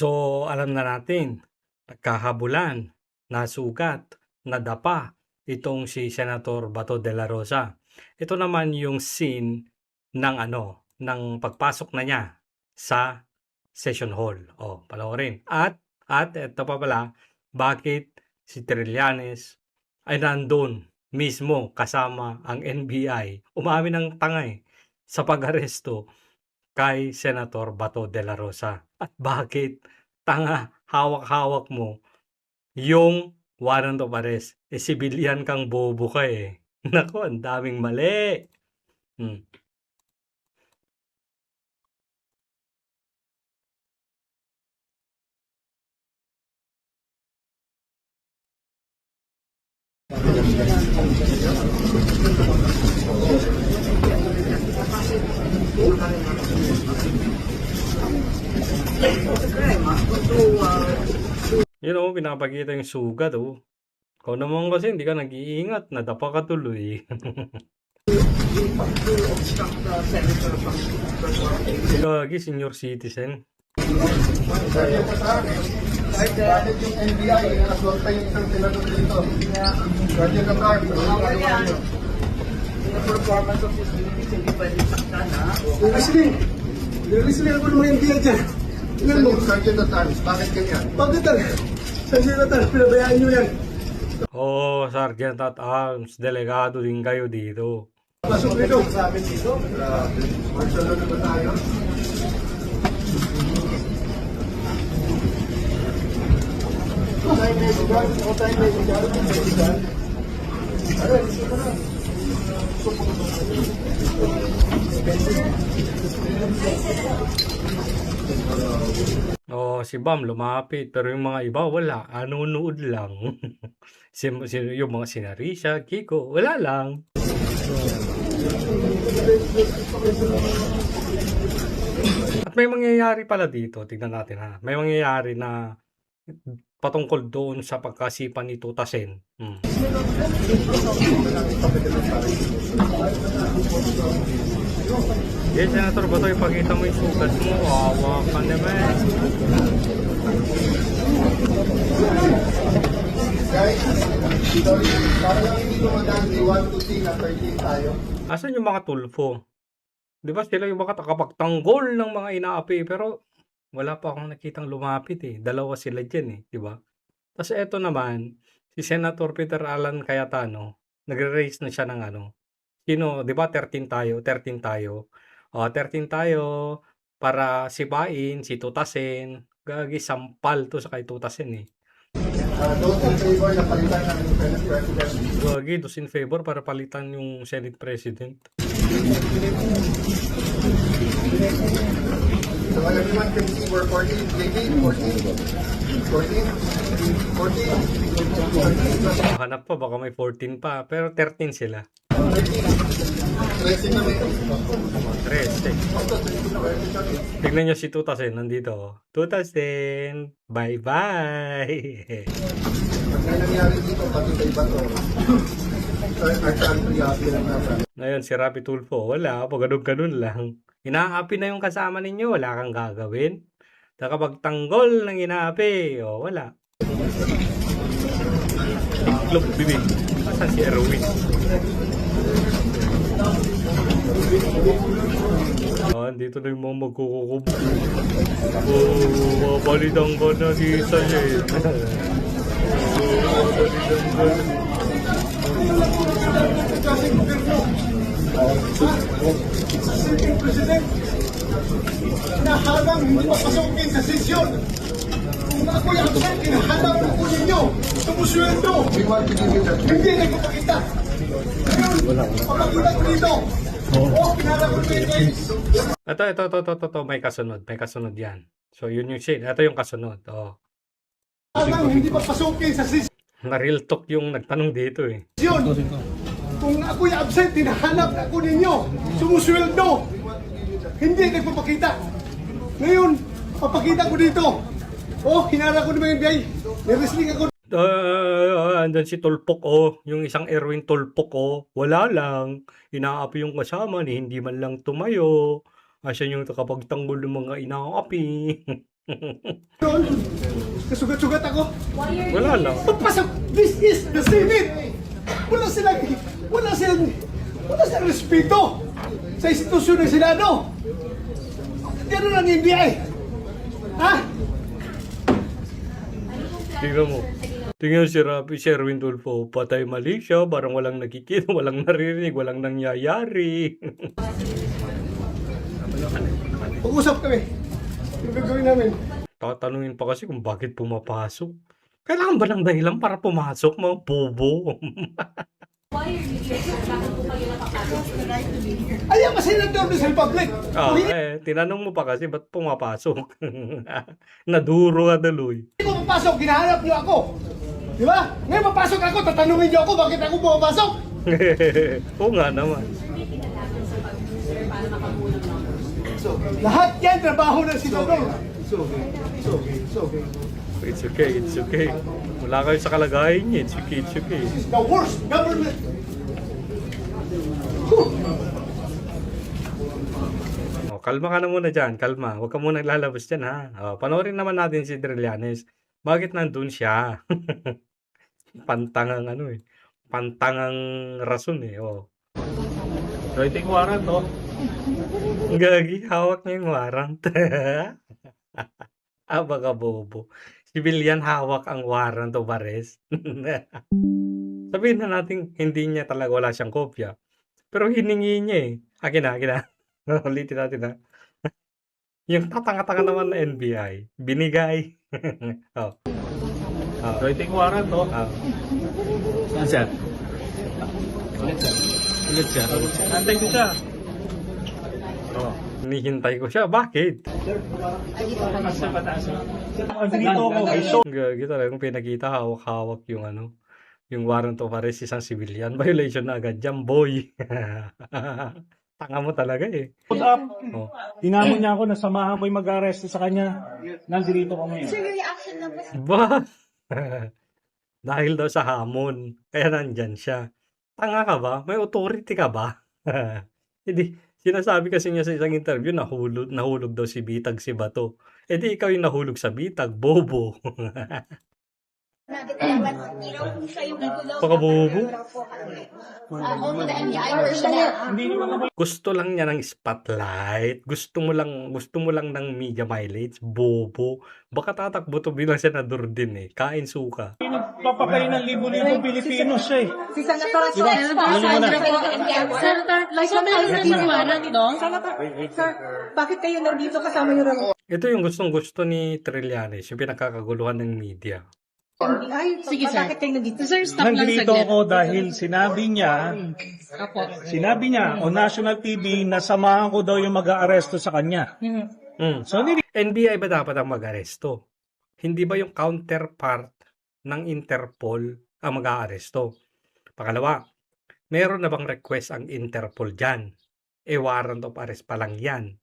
So, alam na natin, nagkahabulan, nasugat, nadapa itong si Senator Bato de la Rosa. Ito naman yung scene ng ng pagpasok na niya sa session hall. Panoorin. At ito pa pala, bakit si Trillanes ay nandun mismo kasama ang NBI. Umamin ng tanga sa pag-aresto kay Senator Bato de la Rosa. At bakit tanga hawak-hawak mo yung warrant of arrest? Civilian kang bobo ka eh. Nako, ang daming mali. Pinapakita yung sugat Ikaw naman kasi hindi ka nag-iingat, nadapa ka tuloy. Gagi, senior citizen. Bakit yung NBI, nasuwag pa yung isang senador dito? Guardian of Arms, the performance of his duties, hindi pwede saktan, ha? Nilisin ako ng mga NBI dyan. Ilan mo? Guardian of Arms, bakit ganyan? Bakit talaga? Sergeant at Arms, pinabayaan nyo yan. Sergeant at Arms, delegado din kayo dito. Pasok dito. Sa amin dito. Marshal na ba tayo? Si Bam lumapit, pero yung mga iba wala, nunood lang. Yung mga Sinarisha, Kiko, wala lang. At may mangyayari pala dito, tignan natin ha. May mangyayari na patungkol doon sa pagkasipa ni Tuta Sen. Yes, Senator Bato, ipakita mo yung sugat mo. Awa ka naman. Guys, parang lang hindi dumadaan, they want to see na 13 tayo. Asan yung mga tulfo? Di ba sila yung mga takapagtanggol ng mga inaapi, pero wala pa akong nakitang lumapit Dalawa sila dyan di ba? Tapos eto naman, si Senator Peter Alan Cayetano, nagre-raise na siya ng sino, di ba 13 tayo? 13 tayo para sipain si Tuta Sen. Gagi, sampal to sa kay Tuta Sen Those in favor na palitan ng Senate President. Gagi, those in favor para palitan yung Senate President. So everyone can see we're 14, JD, 14, 14. Hanap pa, baka may 14 pa, pero 13 sila. 13 na may 13. Tignan nyo si Tuta Sen, nandito. Tuta Sen, bye-bye! Pag nangyari dito, pati sa iba to. Ngayon, si Rapi Tulfo, wala, ganun lang. Inaapi na yung kasama ninyo, wala kang gagawin. Nakapagtanggol ng inaapi, wala. Club bibig. Asan si Erwin? Dito na yung mga magkukukub. Mapalitan ka na si Sajay. Mapalitan ka na. Sitting President na habang hindi mapasukin sa sesyon, kung ako'y absent, hinahanap ako ninyo, sumusweldo. Hindi nagpapakita. Ngayon, papakita ko dito. Pinarap ko guys. Ito, may kasunod yan. So, yun yung shade. Ito yung kasunod. Habang hindi mapasukin sa sesyon, na real talk yung nagtanong dito kung ako'y absent, hinahanap ako ninyo, sumusweldo. Hindi nagpapakita. Ngayon, papakita ko dito. Hinarap ko ng mga NBI. Niresling ako. Andun si Tulpok yung isang Erwin Tulpok wala lang. Inaapi yung kasama ni hindi man lang tumayo. Asya yung nakapagtanggol ng mga inaapi. Yun, kasugat-sugat ako. Wala lang. Pagpasok, this is the Senate. Wala silang respeto sa institusyon ng Senado. Ganun ang NBI. Ha? Tingnan mo. Tingnan si Rapi Sherwin Tulfo. Patay mali siya. Parang walang nakikita, walang naririnig, walang nangyayari. Pag-usap kami. Ano gagawin namin? Tatanungin pa kasi kung bakit pumapasok. Kailangan ba ng dahilan para pumasok, mga bobo? Ayaw pa senador sa Republic. Tinanong mo pa kasi ba't pumapasok? Naduro ka daloy. Hindi ko papasok, ginahanap niyo ako. Di ba? Ngayon papasok ako, tatanungin niyo ako bakit ako pumapasok. Oo nga naman. Lahat yan trabaho ng senador. It's okay. Wala kayo sa kalagayan niya. It's okay. This is the worst government. Kalma ka na muna dyan. Kalma. Huwag ka muna lalabas dyan, ha? Panoorin naman natin si Trillanes. Bakit nandun siya? Pantangang Pantangang rason eh. So, ito yung warrant, oh. Gagi, hawak niya yung warrant. Baka bobo. Civilian hawak ang warrant of arrest. Sabihin na natin, hindi niya talaga, wala siyang kopya. Pero hiningi niya eh. Akin na. Ulitin natin ha. Yung tatanga-tanga naman na NBI, binigay. So, ito yung warrant, oh. Saan siya? Ulit siya. Antay ko siya. Hinihintay ko siya. Bakit? Dito ako. Gagi talaga kung pinakita, hawak-hawak yung yung warrant of arrest isang civilian. Violation na agad dyan, boy. Tanga mo talaga eh. Put up. Oh. Tinamon niya ako na samahan ko yung mag-arresto sa kanya. Nandito ko ngayon. Ba? Dahil daw sa hamon. Kaya nandyan siya. Tanga ka ba? May authority ka ba? Hindi. Sinasabi kasi niya sa isang interview, nahulog daw si Bitag si Bato. Di ikaw yung nahulog sa Bitag, bobo. Pakabobo. Gusto lang niya ng spotlight. Gusto mo lang ng media mileage, bobo. Baka tatakbo to bilang senador din eh. Kain suka. Papatay ng libo-libong Pilipino siya eh. Si Senator Senator, like meron na siyang warrant, no? Sir, bakit kayo nandito kasama yung Ito yung gustong-gusto ni Trillanes, yung pinagkakaguluhan ng media. NBI? Sige, sir. Bakit kayo nandito? Sir, stop lang Nandito saglit. ako dahil sinabi niya on national TV na samahan ko daw yung mag-aaresto sa kanya. So, NBI ba dapat ang mag-aresto? Hindi ba yung counterpart ng Interpol ang mag-aaresto? Pangalawa, meron na bang request ang Interpol dyan? Warrant of arrest pa lang yan.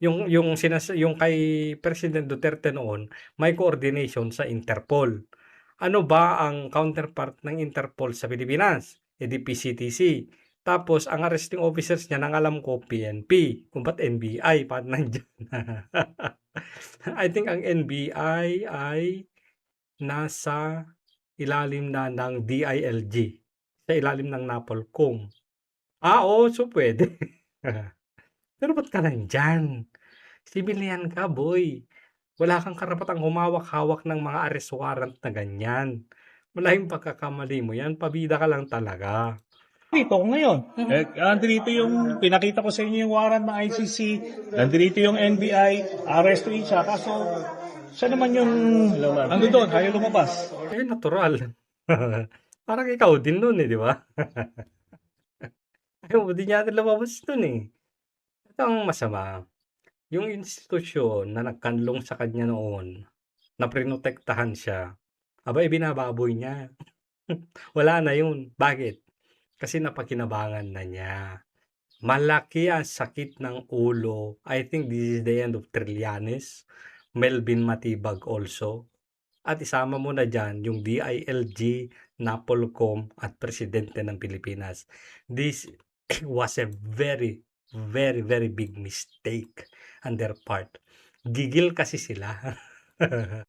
Yung kay President Duterte noon, may coordination sa Interpol. Ano ba ang counterpart ng Interpol sa Pilipinas? Di PCTC. Tapos, ang arresting officers niya, nang alam ko, PNP. Kung ba't NBI, paano nandyan? I think ang NBI ay nasa ilalim na ng DILG. Sa ilalim ng NAPOLCOM. Oo, so pwede. Pero ba't ka nandyan? Civilian ka, boy. Wala kang karapatang humawak-hawak ng mga arrest warrant na ganyan. Malaking pagkakamali mo yan, pabida ka lang talaga. Dito ako ngayon. Nandito yung, pinakita ko sa inyo yung warrant ng ICC. Nandito yung NBI, arrestuin siya. Kaso, siya naman yung, ano doon, ayaw lumabas. Natural. Parang ikaw din nun di ba? Ayaw mo din yata lumabas nun Ito ang masama. Yung institusyon na nagkanlong sa kanya noon, na prinotektahan siya, binababoy niya. Wala na yun. Bakit? Kasi napakinabangan na niya. Malaki ang sakit ng ulo. I think this is the end of Trillanes. Melvin Matibag also. At isama mo na dyan yung DILG, NAPOLCOM at Presidente ng Pilipinas. This was a very, very, very big mistake on their part. Gigil kasi sila.